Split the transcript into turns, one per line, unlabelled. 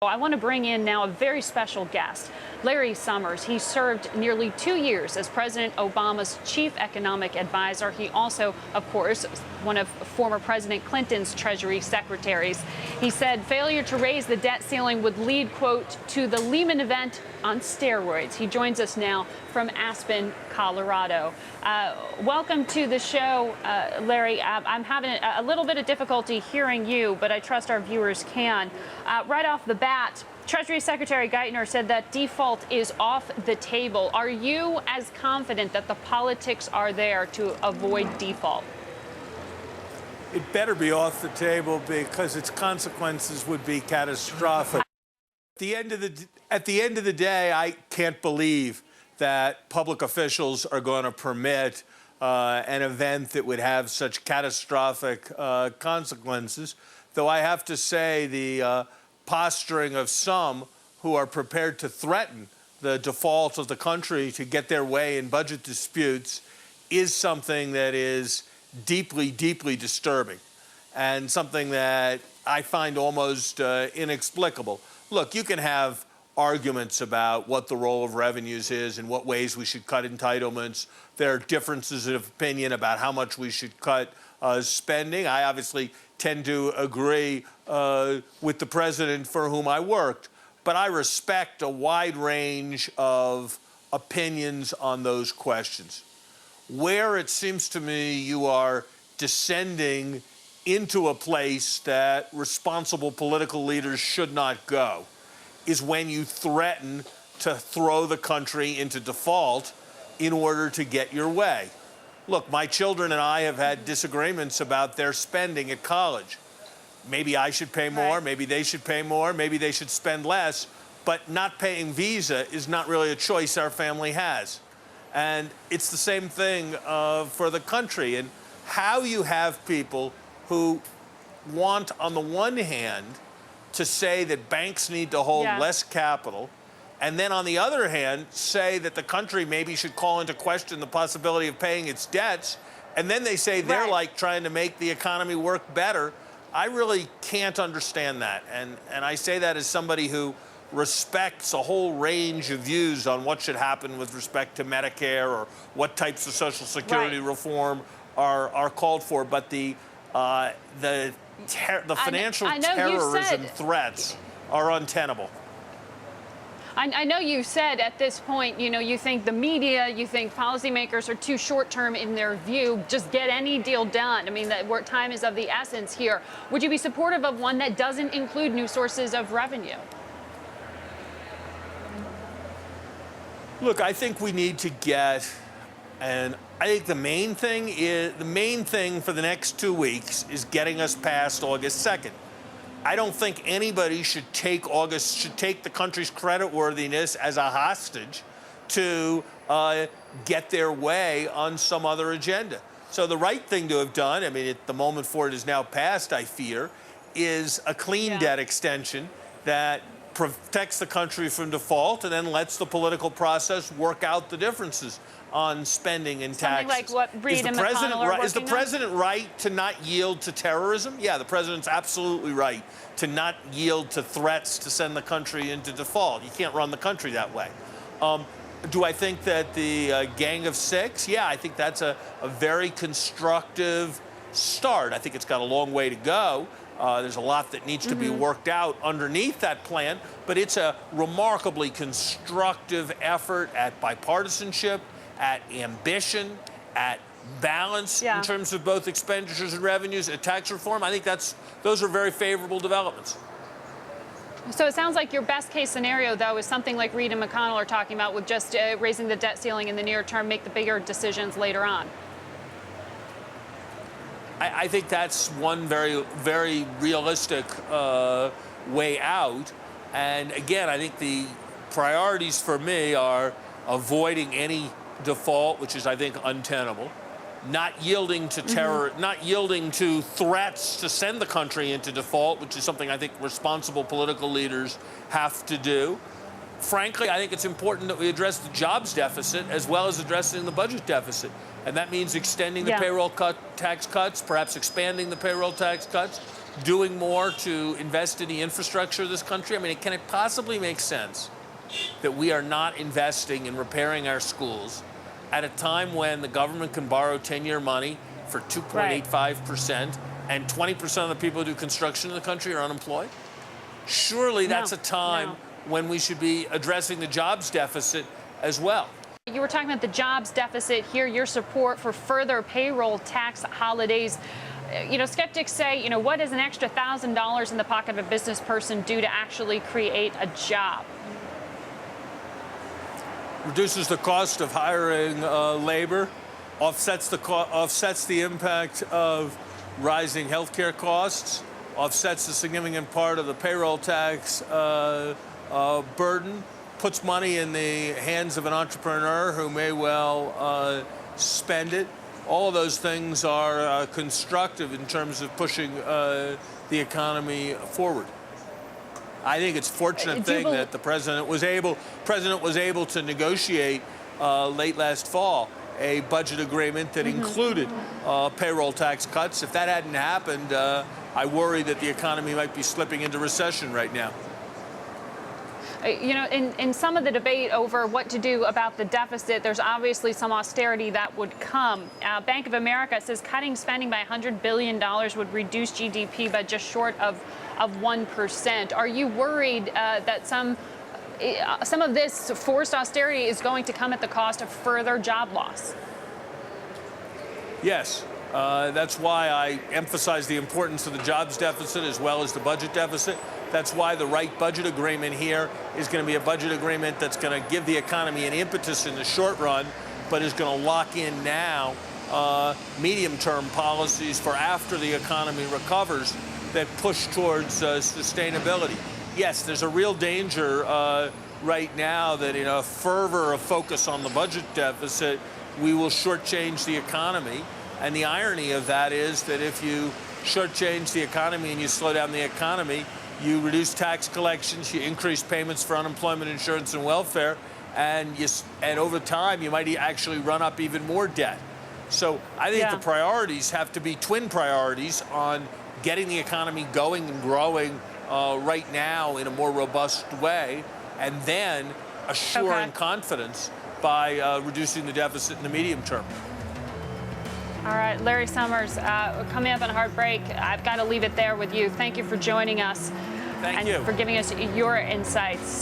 I want to bring in now a very special guest, Larry Summers. He served nearly 2 years as President Obama's chief economic advisor. He also, of course, one of former President Clinton's Treasury secretaries. He said failure to raise the debt ceiling would lead, quote, to the Lehman event on steroids. He joins us now from Aspen, Colorado. Welcome to the show, Larry. I'm having a little bit of difficulty hearing you, but I trust our viewers can. Right off the bat, Treasury Secretary Geithner said that default is off the table. Are you as confident that the politics are there to avoid default?
It better be off the table because its consequences would be catastrophic. At the end of the day, I can't believe that public officials are going to permit an event that would have such catastrophic consequences. Though I have to say the posturing of some who are prepared to threaten the default of the country to get their way in budget disputes is something that is deeply, deeply disturbing and something that I find almost inexplicable. Look, you can have arguments about what the role of revenues is and what ways we should cut entitlements. There are differences of opinion about how much we should cut spending. I obviously tend to agree with the president for whom I worked, but I respect a wide range of opinions on those questions. Where it seems to me you are descending into a place that responsible political leaders should not go is when you threaten to throw the country into default in order to get your way. Look, my children and I have had disagreements about their spending at college. Maybe I should pay more, maybe they should pay more, maybe they should spend less, but not paying Visa is not really a choice our family has. And it's the same thing for the country. And how you have people who want, on the one hand, to say that banks need to hold less capital, and then on the other hand, say that the country maybe should call into question the possibility of paying its debts, and then they say they're like trying to make the economy work better. I really can't understand that. And I say that as somebody who respects a whole range of views on what should happen with respect to Medicare or what types of Social Security reform are called for. But the financial terrorism threats are untenable.
I know you said at this point, you know, you think the media, you think policymakers are too short-term in their view, just get any deal done. I mean, that time is of the essence here. Would you be supportive of one that doesn't include new sources of revenue?
Look, I think we need to get, and I think the main thing for the next 2 weeks is getting us past August 2nd. I don't think anybody should take the country's creditworthiness as a hostage to get their way on some other agenda. So the right thing to have done, I mean, the moment for it is now past, I fear, is a clean debt extension that protects the country from default and then lets the political process work out the differences on spending and taxes.
Something like what Reid and McConnell are working on?
Is the president right to not yield to terrorism? Yeah, the president's absolutely right to not yield to threats to send the country into default. You can't run the country that way. Do I think that the Gang of Six? Yeah, I think that's a very constructive start. I think it's got a long way to go. There's a lot that needs to be worked out underneath that plan, but it's a remarkably constructive effort at bipartisanship, at ambition, at balance in terms of both expenditures and revenues, at tax reform. I think those are very favorable developments.
So it sounds like your best case scenario, though, is something like Reid and McConnell are talking about with just raising the debt ceiling in the near term, make the bigger decisions later on.
I think that's one very, very realistic way out. And again, I think the priorities for me are avoiding any default, which is, I think, untenable, not yielding to terror, not yielding to threats to send the country into default, which is something I think responsible political leaders have to do. Frankly, I think it's important that we address the jobs deficit as well as addressing the budget deficit. And that means extending the payroll tax cuts, perhaps expanding the payroll tax cuts, doing more to invest in the infrastructure of this country? I mean, can it possibly make sense that we are not investing in repairing our schools at a time when the government can borrow 10-year money for 2.85%, and 20% of the people who do construction in the country are unemployed? Surely that's a time when we should be addressing the jobs deficit as well.
You were talking about the jobs deficit here, your support for further payroll tax holidays. Skeptics say, what does an extra $1,000 in the pocket of a business person do to actually create a job?
Reduces the cost of hiring labor, offsets the impact of rising healthcare costs, offsets a significant part of the payroll tax burden, puts money in the hands of an entrepreneur who may well spend it. All of those things are constructive in terms of pushing the economy forward. I think it's a fortunate thing that the president was able to negotiate late last fall a budget agreement that included payroll tax cuts. If that hadn't happened, I worry that the economy might be slipping into recession right now.
In some of the debate over what to do about the deficit, there's obviously some austerity that would come. Bank of America says cutting spending by $100 billion would reduce GDP by just short of 1%. Are you worried that some of this forced austerity is going to come at the cost of further job loss?
Yes. That's why I emphasize the importance of the jobs deficit as well as the budget deficit. That's why the right budget agreement here is going to be a budget agreement that's going to give the economy an impetus in the short run, but is going to lock in now medium-term policies for after the economy recovers that push towards sustainability. Yes, there's a real danger right now that in a fervor of focus on the budget deficit, we will shortchange the economy. And the irony of that is that if you shortchange the economy and you slow down the economy, you reduce tax collections, you increase payments for unemployment insurance and welfare, and over time you might actually run up even more debt. So I think the priorities have to be twin priorities on getting the economy going and growing right now in a more robust way, and then assuring confidence by reducing the deficit in the medium term.
All right, Larry Summers, coming up on a hard break. I've got to leave it there with you. Thank you for joining us.
Thank you.
And for giving us your insights.